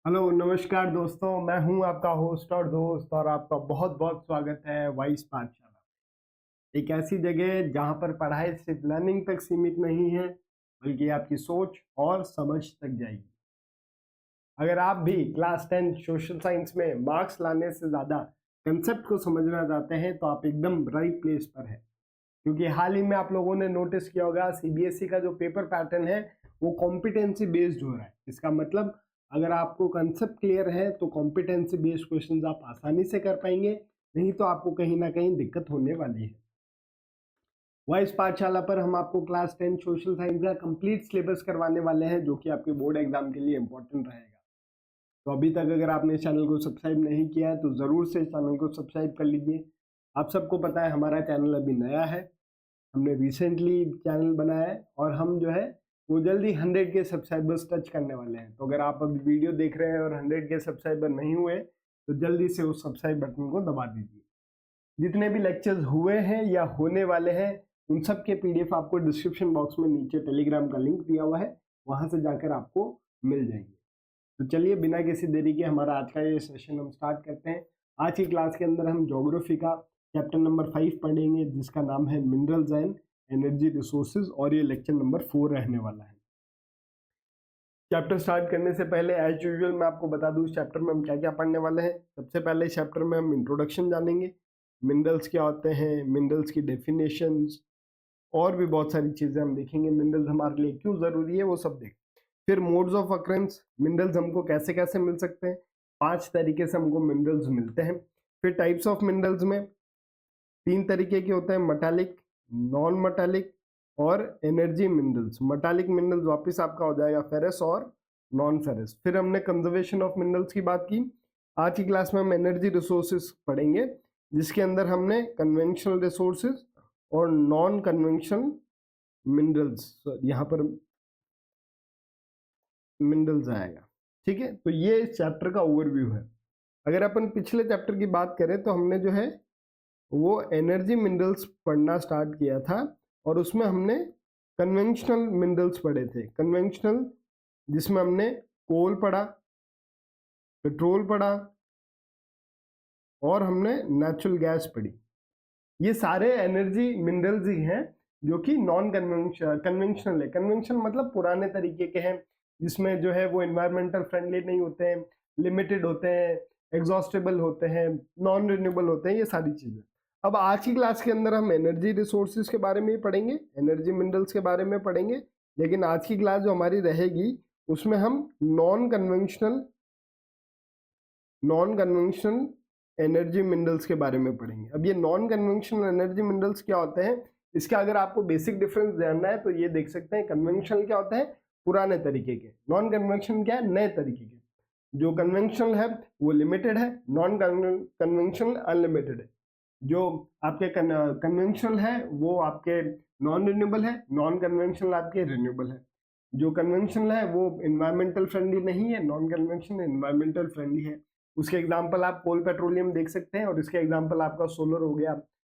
Hello नमस्कार दोस्तों, मैं हूं आपका होस्ट और दोस्त और आपका बहुत बहुत स्वागत है वाइस पाठशाला। एक ऐसी जगह जहां पर पढ़ाई सिर्फ लर्निंग तक सीमित नहीं है बल्कि आपकी सोच और समझ तक जाएगी। अगर आप भी क्लास 10 सोशल साइंस में मार्क्स लाने से ज़्यादा कंसेप्ट को समझना चाहते हैं तो आप एकदम राइट प्लेस पर हैं। क्योंकि हाल ही में आप लोगों ने नोटिस किया होगा सीबीएसई का जो पेपर पैटर्न है वो कॉम्पिटेंसी बेस्ड हो रहा है। इसका मतलब अगर आपको कंसेप्ट क्लियर है तो कॉम्पिटेंसी बेस्ड क्वेश्चंस आप आसानी से कर पाएंगे, नहीं तो आपको कहीं ना कहीं दिक्कत होने वाली है। वॉइस पाठशाला पर हम आपको क्लास 10 सोशल साइंस का कंप्लीट सिलेबस करवाने वाले हैं जो कि आपके बोर्ड एग्जाम के लिए इंपॉर्टेंट रहेगा। तो अभी तक अगर आपने चैनल को सब्सक्राइब नहीं किया है तो ज़रूर से चैनल को सब्सक्राइब कर लीजिए। आप सबको पता है हमारा चैनल अभी नया है, हमने रिसेंटली चैनल बनाया है और हम जो है वो जल्दी 100 के सब्सक्राइबर्स टच करने वाले हैं। तो अगर आप अभी वीडियो देख रहे हैं और 100 के सब्सक्राइबर नहीं हुए तो जल्दी से उस सब्सक्राइब बटन को दबा दीजिए। जितने भी लेक्चर्स हुए हैं या होने वाले हैं उन सब के पीडीएफ आपको डिस्क्रिप्शन बॉक्स में नीचे टेलीग्राम का लिंक दिया हुआ है, वहां से जाकर आपको मिल जाएंगे। तो चलिए बिना किसी देरी के हमारा आज का ये सेशन हम स्टार्ट करते हैं। आज की क्लास के अंदर हम ज्योग्राफी का चैप्टर नंबर 5 पढ़ेंगे जिसका नाम है मिनरल्स एंड एनर्जी रिसोर्सेज और ये लेक्चर नंबर 4 रहने वाला है। चैप्टर स्टार्ट करने से पहले एज यूजुअल मैं आपको बता दूं इस चैप्टर में हम क्या क्या पढ़ने वाले हैं। सबसे पहले इस चैप्टर में हम इंट्रोडक्शन जानेंगे, मिनरल्स क्या होते हैं, मिनरल्स की डेफिनेशंस और भी बहुत सारी चीजें हम देखेंगे। मिनरल्स हमारे लिए क्यों जरूरी है वो सब देखेंगे। फिर मोड्स ऑफ अकरेंस, मिनरल्स हमको कैसे कैसे मिल सकते हैं, 5 तरीके से हमको मिनरल्स मिलते हैं। फिर टाइप्स ऑफ मिनरल्स में 3 तरीके के होते हैं, मेटालिक, नॉन मेटालिक और एनर्जी मिनरल्स। मेटालिक मिनरल्स वापस आपका हो जाएगा फेरस और नॉन फेरस। फिर हमने कंजर्वेशन ऑफ मिनरल्स की बात की। आज की क्लास में हम एनर्जी रिसोर्सेज पढ़ेंगे जिसके अंदर हमने कन्वेंशनल रिसोर्सेज और नॉन कन्वेंशनल मिनरल्स, यहाँ पर मिनरल्स आएगा। ठीक है, तो ये इस चैप्टर का ओवरव्यू है। अगर अपन पिछले चैप्टर की बात करें तो हमने जो है वो एनर्जी मिनरल्स पढ़ना स्टार्ट किया था और उसमें हमने कन्वेंशनल मिनरल्स पढ़े थे। कन्वेंशनल जिसमें हमने कोल पढ़ा, पेट्रोल पढ़ा और हमने नेचुरल गैस पढ़ी। ये सारे एनर्जी मिनरल्स ही हैं जो कि नॉन कन्वेंशनल है। कन्वेंशनल मतलब पुराने तरीके के हैं जिसमें जो है वो एनवायरमेंटल फ्रेंडली नहीं होते हैं, लिमिटेड होते हैं, एग्जॉस्टेबल होते हैं, नॉन रिन्यूएबल होते हैं, ये सारी चीजें। अब आज की क्लास के अंदर हम एनर्जी रिसोर्सेज के बारे में ही पढ़ेंगे, एनर्जी मिनरल्स के बारे में पढ़ेंगे। लेकिन आज की क्लास जो हमारी रहेगी उसमें हम नॉन कन्वेंशनल एनर्जी मिनरल्स के बारे में पढ़ेंगे। अब ये नॉन कन्वेंशनल एनर्जी मिनरल्स क्या होते हैं, इसका अगर आपको बेसिक डिफरेंस जानना है तो ये देख सकते हैं। कन्वेंशनल क्या होता है, पुराने तरीके के। नॉन कन्वेंशनल क्या है, नए तरीके के। जो कन्वेंशनल है वो लिमिटेड है, नॉन कन्वेंशनल अनलिमिटेड है। जो आपके कन्वेंशनल है वो आपके नॉन रिन्यूएबल है, नॉन कन्वेंशनल आपके रिन्यूएबल है। जो कन्वेंशनल है वो इन्वायरमेंटल फ्रेंडली नहीं है, नॉन कन्वेंशनल इन्वायरमेंटल फ्रेंडली है। उसके एग्जाम्पल आप कोल पेट्रोलियम देख सकते हैं और इसके एग्जाम्पल आपका सोलर हो गया,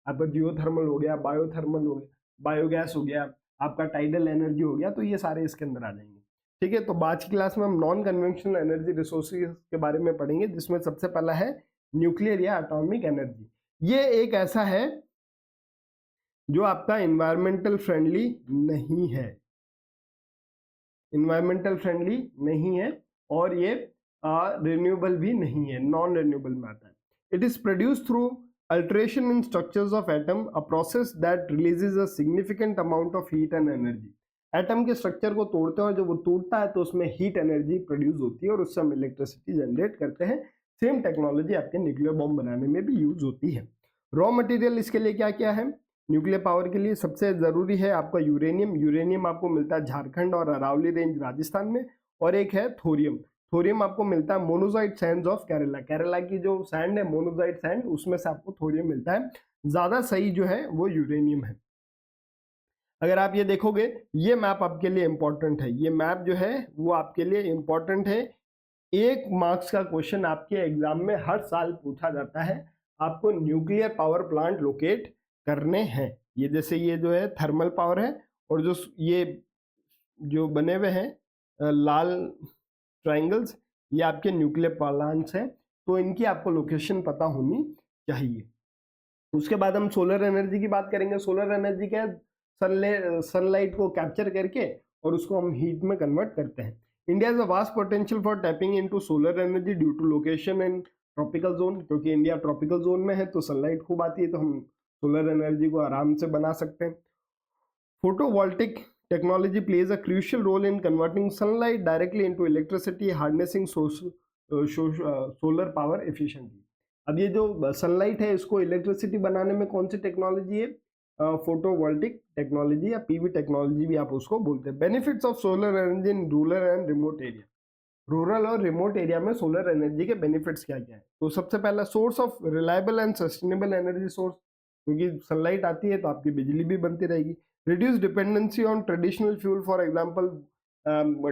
आपका जियोथर्मल हो गया, बायोथर्मल हो गया, बायोगैस हो गया, आपका टाइडल एनर्जी हो गया। तो ये सारे इसके अंदर आ जाएंगे। ठीक है, तो आज की क्लास में हम नॉन कन्वेंशनल एनर्जी रिसोर्सेज के बारे में पढ़ेंगे जिसमें सबसे पहला है न्यूक्लियर या एटॉमिक एनर्जी। ये एक ऐसा है जो आपका इन्वायरमेंटल फ्रेंडली नहीं है, इन्वायरमेंटल फ्रेंडली नहीं है और ये रिन्यूएबल भी नहीं है, नॉन रिन्यूएबल में आता है। It is produced through alteration in structures of atom, a process that releases a significant amount of heat and energy. Atom के स्ट्रक्चर को तोड़ते हैं, जब वो टूटता है तो उसमें हीट एनर्जी प्रोड्यूस होती है और उससे हम इलेक्ट्रिसिटी जनरेट करते हैं। सेम टेक्नोलॉजी आपके न्यूक्लियर बॉम्ब बनाने में भी यूज होती है। रॉ मटेरियल इसके लिए क्या क्या है, न्यूक्लियर पावर के लिए सबसे जरूरी है आपका यूरेनियम। यूरेनियम आपको मिलता है झारखंड और अरावली रेंज राजस्थान में। और एक है थोरियम। थोरियम आपको मिलता है monazite Sands of Kerala. Kerala की जो सैंड है मोनोजाइट सैंड, उसमें से आपको थोरियम मिलता है। ज्यादा सही जो है वो यूरेनियम है। अगर आप ये देखोगे, ये मैप आपके लिए इंपॉर्टेंट है। ये मैप जो है वो आपके लिए इंपॉर्टेंट है। 1 मार्क्स का क्वेश्चन आपके एग्जाम में हर साल पूछा जाता है। आपको न्यूक्लियर पावर प्लांट लोकेट करने हैं। ये जैसे ये जो है थर्मल पावर है और जो ये जो बने हुए हैं लाल ट्रायंगल्स, ये आपके न्यूक्लियर प्लांट्स हैं, तो इनकी आपको लोकेशन पता होनी चाहिए। उसके बाद हम सोलर एनर्जी की बात करेंगे। सोलर एनर्जी क्या है, सनलाइट को कैप्चर करके और उसको हम हीट में कन्वर्ट करते हैं। India has a vast potential for tapping into solar energy due to location in tropical zone, क्योंकि इंडिया ट्रॉपिकल जोन में है तो सनलाइट खूब आती है, तो हम सोलर एनर्जी को आराम से बना सकते हैं। Photovoltaic technology plays a crucial role in converting sunlight directly into electricity, harnessing solar power efficiently. अब ये जो सनलाइट है इसको इलेक्ट्रिसिटी बनाने में कौन सी टेक्नोलॉजी है? फोटोवोल्टिक टेक्नोलॉजी या पीवी टेक्नोलॉजी भी आप उसको बोलते हैं। Benefits of solar energy in rural and remote area. Rural और रिमोट एरिया में सोलर एनर्जी के बेनिफिट्स क्या क्या है? तो सबसे पहला, source of reliable and sustainable energy source, क्योंकि सनलाइट आती है तो आपकी बिजली भी बनती रहेगी। Reduce dependency on traditional fuel, for example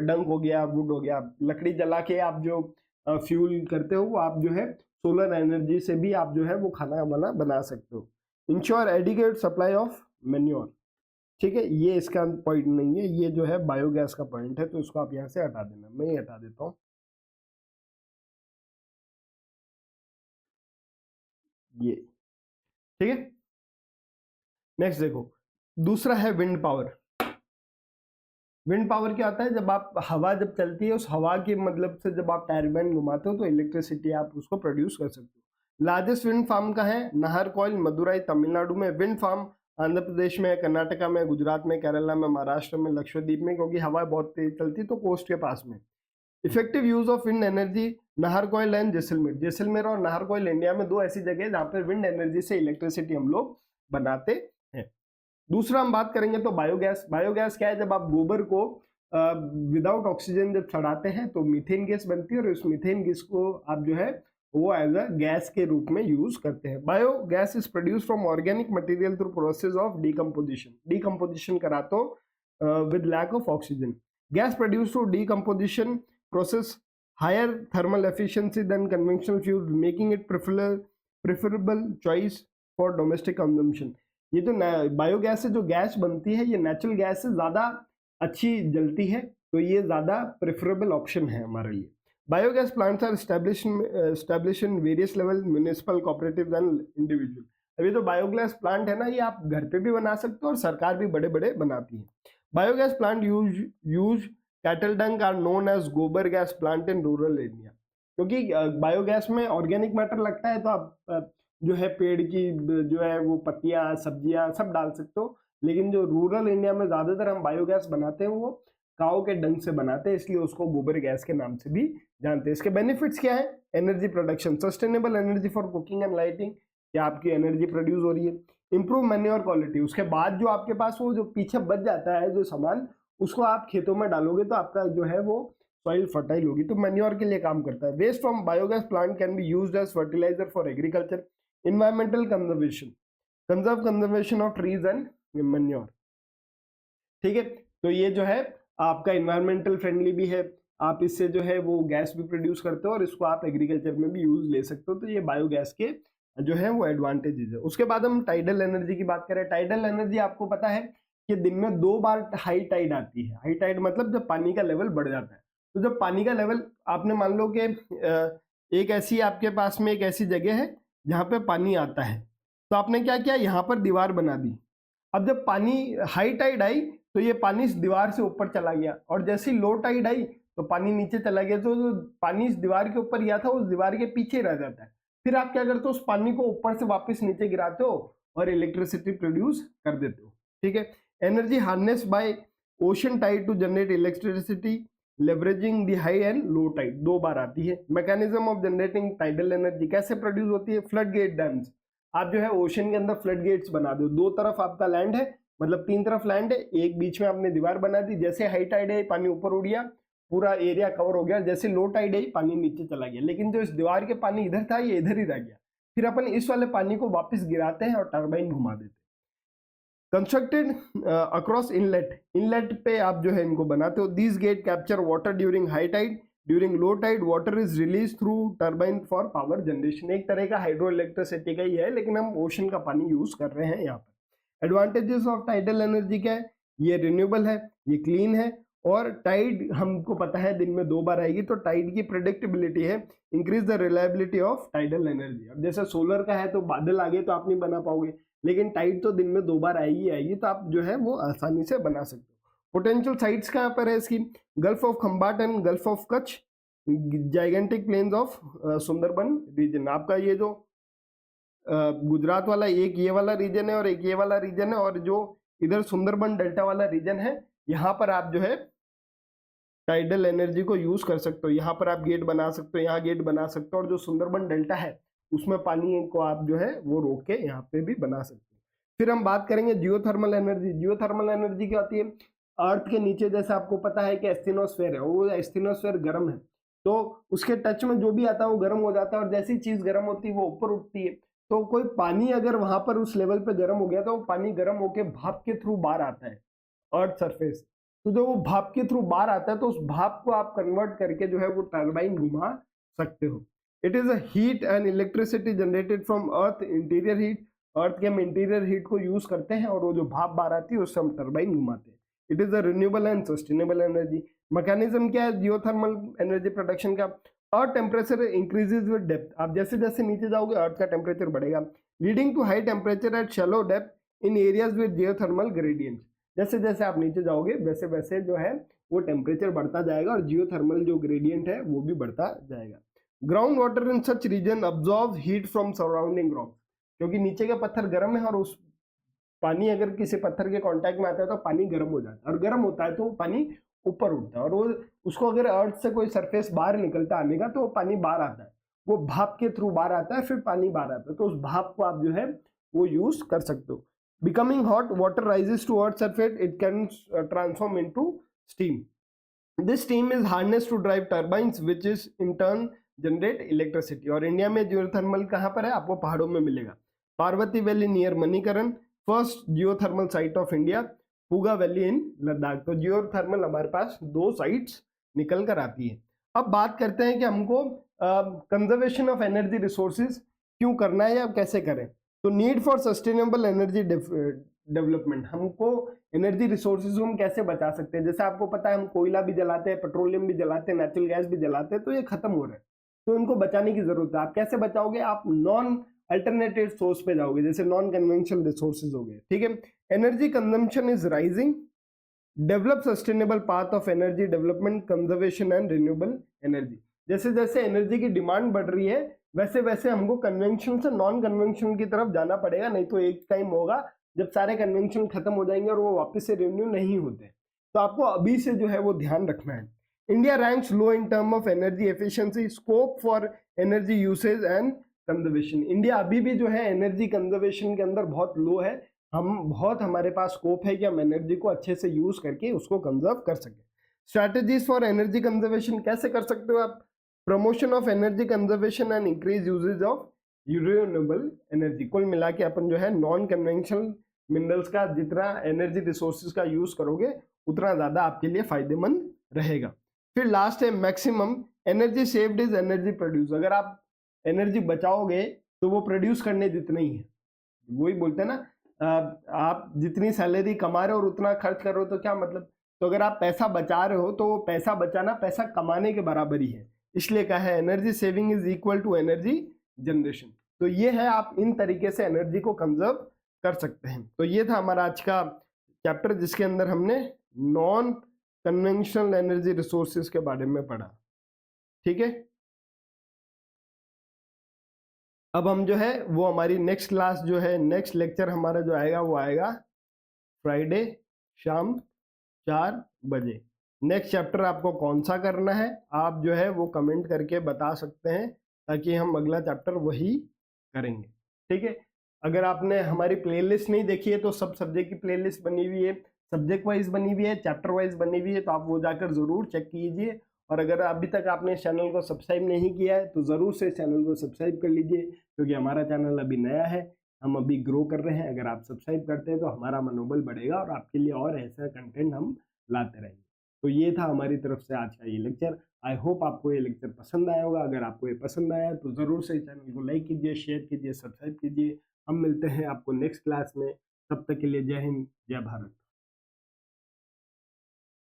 डंक हो गया, वुड हो गया, लकड़ी जला के आप जो फ्यूल करते हो वो आप जो है सोलर एनर्जी से भी आप जो है वो खाना वाना बना सकते हो। Ensure adequate supply of manure, ठीक है, ये इसका पॉइंट नहीं है, ये जो है बायोगैस का पॉइंट है, तो इसको आप यहाँ से हटा देना, मैं ही हटा देता हूँ ये, ठीक है। नेक्स्ट देखो, दूसरा है विंड पावर। विंड पावर क्या होता है? जब आप हवा जब चलती है उस हवा के मतलब से जब आप टरबाइन घुमाते हो तो इलेक्ट्रिसिटी आप उसको प्रोड्यूस कर सकते हो। लार्जेस्ट विंड फार्म का है नाहरकोइल, मदुराई, तमिलनाडु में। विंड फार्म आंध्र प्रदेश में, कर्नाटका में, गुजरात में, केरला में, महाराष्ट्र में, लक्षद्वीप में, क्योंकि हवा बहुत तेज चलती है तो कोस्ट के पास में। Effective use of wind energy, Nagercoil and Jaisalmer. Jaisalmer और नाहरकोइल इंडिया में दो ऐसी जगह है जहाँ पर विंड एनर्जी से इलेक्ट्रिसिटी हम लोग बनाते हैं। दूसरा हम बात करेंगे तो बायोगैस। बायोगैस क्या है? जब आप गोबर को विदाउट ऑक्सीजन जब सड़ाते हैं तो मीथेन गैस बनती है और उस मीथेन गैस को आप जो है वो एज अ गैस के रूप में यूज करते हैं। Biogas is produce from organic material through process of decomposition. Decomposition करा तो with lack of oxygen. Gas produce through decomposition process higher thermal efficiency than conventional fuel, making it preferable choice for domestic consumption. ये जो biogas से जो gas बनती है ये natural gas से ज़्यादा अच्छी जलती है, तो ये ज़्यादा प्रेफरेबल ऑप्शन है हमारे लिए। Biogas plants are establish in various level, municipal, cooperative and individual. अभी तो बायोगैस प्लांट है ना, ये आप घर पे भी बना सकते हो और सरकार भी बड़े बड़े बनाती है। Biogas plant use cattle dung are known as gobar gas plant in rural area, क्योंकि बायोगैस में ऑर्गेनिक मैटर लगता है तो आप जो है पेड़ की जो है वो पत्तियां, सब्जियां सब डाल सकते हो। लेकिन जो रूरल इंडिया में ज्यादातर हम बायोगैस बनाते हैं वो काऊ के डंग से बनाते हैं, इसलिए उसको गोबर गैस के नाम से भी जानते हैं। इसके बेनिफिट्स क्या है? Energy production, sustainable energy for cooking and lighting, क्या आपकी एनर्जी प्रोड्यूस हो रही है। इंप्रूव मैन्योर क्वालिटी, उसके बाद जो आपके पास वो जो पीछे बच जाता है जो सामान, उसको आप खेतों में डालोगे तो आपका जो है वो सॉइल फर्टाइल होगी, तो मैन्योर के लिए काम करता है। Waste from biogas plant can be used as fertiliser for agriculture. Environmental conservation, conservation of trees and manure, ठीक है। तो ये जो है आपका इन्वायरमेंटल फ्रेंडली भी है, आप इससे जो है वो गैस भी प्रोड्यूस करते हो और इसको आप एग्रीकल्चर में भी यूज ले सकते हो, तो ये बायोगैस के जो है वो एडवांटेजेस है। उसके बाद हम टाइडल एनर्जी की बात करें। टाइडल एनर्जी आपको पता है कि दिन में 2 बार हाई टाइड आती है। हाई टाइड मतलब जब पानी का लेवल बढ़ जाता है, तो जब पानी का लेवल, आपने मान लो कि एक ऐसी आपके पास में एक ऐसी जगह है जहाँ पे पानी आता है, तो आपने क्या किया, यहाँ पर दीवार बना दी। अब जब पानी हाई टाइड आई तो ये पानी इस दीवार से ऊपर चला गया, और जैसे ही लो टाइड आई तो पानी नीचे चला गया, तो जो पानी इस दीवार के ऊपर गया था उस दीवार के पीछे रह जाता है। फिर आप क्या करते हो, उस पानी को ऊपर से वापस नीचे गिराते हो और इलेक्ट्रिसिटी प्रोड्यूस कर देते हो, ठीक है। Energy harness by ocean tide to generate electricity leveraging the high and low tide, 2 बार आती है। Mechanism of generating tidal energy, कैसे प्रोड्यूस होती है? फ्लड गेट डैम्स, आप जो है ओशन के अंदर फ्लड गेट्स बना दो, 2 तरफ आपका लैंड है, मतलब 3 तरफ लैंड है, एक बीच में आपने दीवार बना दी, जैसे हाई टाइड है पानी ऊपर उड़ गया, पूरा एरिया कवर हो गया, जैसे लो टाइड है पानी नीचे चला गया, लेकिन जो इस दीवार के पानी इधर था ये इधर ही रह गया। फिर अपन इस वाले पानी को वापस गिराते हैं और टरबाइन घुमा देते हैं। कंस्ट्रक्टेड अक्रॉस इनलेट, इनलेट पे आप जो है इनको बनाते हो। These gate capture water during high tide, during low tide water is release through turbine for power generation. एक तरह का हाइड्रो इलेक्ट्रिसिटी का ही है, लेकिन हम ओशन का पानी यूज कर रहे हैं यहाँ पर। एडवांटेजेस ऑफ टाइडल एनर्जी क्या है? ये रिन्यूएबल है, ये क्लीन है और टाइड हमको पता है दिन में 2 बार आएगी, तो टाइड की प्रेडिक्टेबिलिटी है increase the reliability of tidal energy. अब जैसे सोलर का है तो बादल आ गए तो आप नहीं बना पाओगे, लेकिन टाइड तो दिन में 2 बार आएगी, तो आप जो है वो आसानी से बना सकते हो। पोटेंशियल साइट्स कहाँ पर है इसकी, gulf of Khambhat and gulf of Kutch, gigantic plains of Sundarban region. आपका ये जो गुजरात वाला एक ये वाला रीजन है और एक ये वाला रीजन है, और जो इधर सुंदरबन डेल्टा वाला रीजन है, यहाँ पर आप जो है टाइडल एनर्जी को यूज कर सकते हो। यहाँ पर आप गेट बना सकते हो, यहाँ गेट बना सकते हो, और जो सुंदरबन डेल्टा है उसमें पानी को आप जो है वो रोक के यहाँ पे भी बना सकते हो। फिर हम बात करेंगे जियोथर्मल एनर्जी। जियोथर्मल एनर्जी क्या होती है, अर्थ के नीचे जैसे आपको पता है कि एस्थिनोस्फेयर है, वो एस्थिनोस्फेयर गर्म है, तो उसके टच में जो भी आता है वो गर्म हो जाता है, और जैसी चीज गर्म होती है वो ऊपर उठती है। तो कोई पानी अगर वहां पर उस लेवल पे गर्म हो गया तो वो पानी गर्म होके भाप के थ्रू बाहर आता है अर्थ सरफेस। तो जो वो भाप के थ्रू बाहर आता है, तो उस भाप को आप कन्वर्ट करके जो है वो टरबाइन घुमा सकते हो। It is a heat and electricity generated from earth interior heat. Earth के हम इंटीरियर हीट को यूज करते हैं, और वो जो भाप बाहर आती है उससे हम टरबाइन घुमाते हैं। It is a renewable and sustainable energy. Mechanism क्या है जियोथर्मल एनर्जी प्रोडक्शन का, earth temperature increases with depth. आप जैसे जैसे नीचे जाओगे अर्थ का टेम्परेचर बढ़ेगा, leading to high temperature at shallow depth in areas with geothermal gradient. जैसे जैसे आप नीचे जाओगे वैसे वैसे जो है वो टेम्परेचर बढ़ता जाएगा, और जियोथर्मल जो ग्रेडियंट है वो भी बढ़ता जाएगा। Ground water in such region absorb heat from surrounding rock, क्योंकि नीचे का पत्थर गर्म है, और उस पानी अगर किसी पत्थर के कांटेक्ट में आता है तो पानी गर्म हो जाता है, और गर्म होता है तो पानी ऊपर उठता है, और वो उसको अगर अर्थ से कोई सरफेस बाहर निकलता आने का तो वो पानी बाहर आता है, वो भाप के थ्रू बाहर आता है, फिर पानी बाहर आता है, तो उस भाप को आप जो है वो यूज कर सकते हो। Becoming hot water rises to earth surface, it can transform into steam. This steam is harness to drive turbines which is in turn generate electricity. और इंडिया में जियोथर्मल कहाँ पर है, आपको पहाड़ों में मिलेगा। Parvati valley near Manikaran, first geothermal site of India, Puga valley in Ladakh. तो जियोथर्मल हमारे पास 2 साइट्स निकल कर आती है। अब बात करते हैं कि हमको कंजर्वेशन ऑफ एनर्जी रिसोर्सेज क्यों करना है या कैसे करें। तो need for sustainable energy development, हमको एनर्जी रिसोर्सेज को हम कैसे बचा सकते हैं। जैसे आपको पता है हम कोयला भी जलाते हैं, पेट्रोलियम भी जलाते हैं, नेचुरल गैस भी जलाते हैं, तो ये खत्म हो रहा है, तो इनको बचाने की जरूरत है। आप कैसे बचाओगे, आप नॉन अल्टरनेटिव सोर्स पे जाओगे, जैसे नॉन कन्वेंशनल रिसोर्सेज हो गए, ठीक है। Energy consumption is rising, develop sustainable path of energy development, conservation and renewable energy. जैसे जैसे एनर्जी की डिमांड बढ़ रही है वैसे वैसे हमको कन्वेंशन से नॉन कन्वेंशनल की तरफ जाना पड़ेगा, नहीं तो एक टाइम होगा जब सारे कन्वेंशन खत्म हो जाएंगे और वो वापस से रिन्यू नहीं होते। तो आपको अभी से जो है वो ध्यान रखना है। India ranks low in term of energy efficiency, scope for energy usage and conservation. India अभी भी जो है एनर्जी कंजर्वेशन के अंदर बहुत लो है। हमारे पास स्कोप है कि हम एनर्जी को अच्छे से यूज करके उसको कंजर्व कर सके। स्ट्रैटेजीज फॉर एनर्जी कंजर्वेशन कैसे कर सकते हो आप, promotion of energy conservation and increase uses of renewable energy. कुल मिला के अपन जो है नॉन कन्वेंशनल मिनरल्स का जितना एनर्जी रिसोर्सेज का यूज करोगे उतना ज्यादा आपके लिए फायदेमंद रहेगा। फिर लास्ट है maximum energy saved is energy produce. अगर आप एनर्जी बचाओगे तो वो प्रोड्यूस करने जितना ही है, वही बोलते हैं ना, आप जितनी सैलरी कमा रहे हो और उतना खर्च कर रहे हो तो क्या मतलब। तो अगर आप पैसा बचा रहे हो तो वो पैसा बचाना पैसा कमाने के बराबर ही है, इसलिए कहा है energy saving is equal to energy generation. तो ये है, आप इन तरीके से एनर्जी को कंजर्व कर सकते हैं। तो ये था हमारा आज का चैप्टर जिसके अंदर हमने नॉन कन्वेंशनल एनर्जी रिसोर्सेज के बारे में पढ़ा, ठीक है। अब हम जो है वो हमारी नेक्स्ट क्लास जो है, नेक्स्ट लेक्चर हमारा जो आएगा वो आएगा फ्राइडे शाम 4 बजे। नेक्स्ट चैप्टर आपको कौन सा करना है आप जो है वो कमेंट करके बता सकते हैं, ताकि हम अगला चैप्टर वही करेंगे, ठीक है। अगर आपने हमारी प्लेलिस्ट नहीं देखी है तो सब सब्जेक्ट की प्लेलिस्ट बनी हुई है, सब्जेक्ट वाइज बनी हुई है, चैप्टर वाइज बनी हुई है, तो आप वो जाकर जरूर चेक कीजिए। और अगर अभी तक आपने चैनल को सब्सक्राइब नहीं किया है तो ज़रूर से चैनल को सब्सक्राइब कर लीजिए, क्योंकि हमारा चैनल अभी नया है, हम अभी ग्रो कर रहे हैं। अगर आप सब्सक्राइब करते हैं तो हमारा मनोबल बढ़ेगा और आपके लिए और ऐसा कंटेंट हम लाते रहेंगे। तो ये था हमारी तरफ से आज का ये लेक्चर। आई होप आपको ये लेक्चर पसंद आया होगा। अगर आपको ये पसंद आया तो ज़रूर से चैनल को लाइक कीजिए, शेयर कीजिए, सब्सक्राइब कीजिए। हम मिलते हैं आपको नेक्स्ट क्लास में, तब तक के लिए जय हिंद, जय भारत।